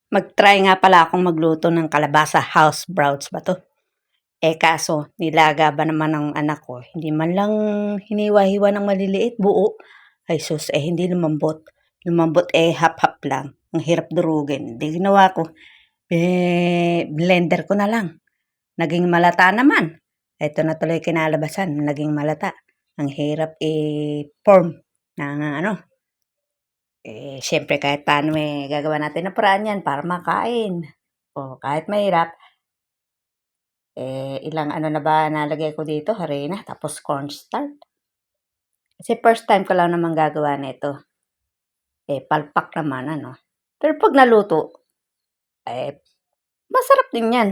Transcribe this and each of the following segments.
Mag-try nga pala akong magluto ng kalabasa house browse ba 'to? Kaso nilaga ba naman ng anak ko, hindi man lang hiniwa-hiwa ng maliliit, buo. Ay sus, hindi lumambot. Lumambot, half-half lang. Ang hirap durugin. 'Di ginawa ko, blender ko na lang. Naging malata naman. Ito na tuloy kinalabasan, naging malata. Ang hirap i-form ng ano. Siyempre kahit paano gagawa natin ng paraan yan para makain. Kahit mahirap, ilang ano na ba nalagay ko dito, harina, tapos cornstarch. Kasi first time ko lang naman gagawa nito. Palpak naman ano. Pero pag naluto, masarap din yan.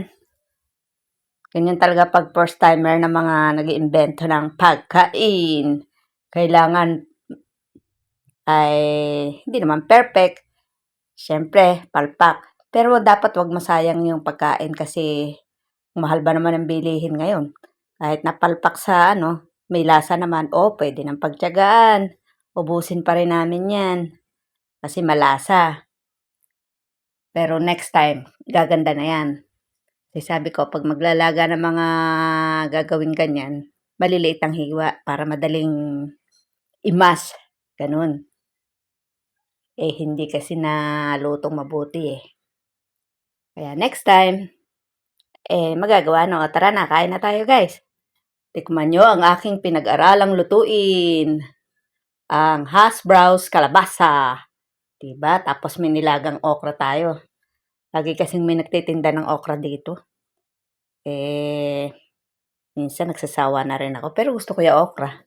Ganyan talaga pag first timer na mga nag-iimbento ng pagkain. Kailangan ay hindi naman perfect. Siyempre, palpak. Pero dapat wag masayang yung pagkain kasi mahal ba naman ang bilihin ngayon. Kahit napalpak sa may lasa naman, pwede nang pagtiyagaan. Ubusin pa rin namin yan. Kasi malasa. Pero next time, gaganda na yan. Kasi sabi ko, pag maglalaga ng mga gagawin ganyan, maliliit ang hiwa para madaling imas. Ganun. Hindi kasi nalutong mabuti Kaya next time, magagawa no. Tara na, kain na tayo guys. Tikman nyo ang aking pinag-aralang lutuin. Ang hash browse kalabasa. Diba? Tapos may nilagang okra tayo. Lagi kasing may nagtitinda ng okra dito. Minsan nagsasawa na rin ako. Pero gusto ko yung okra.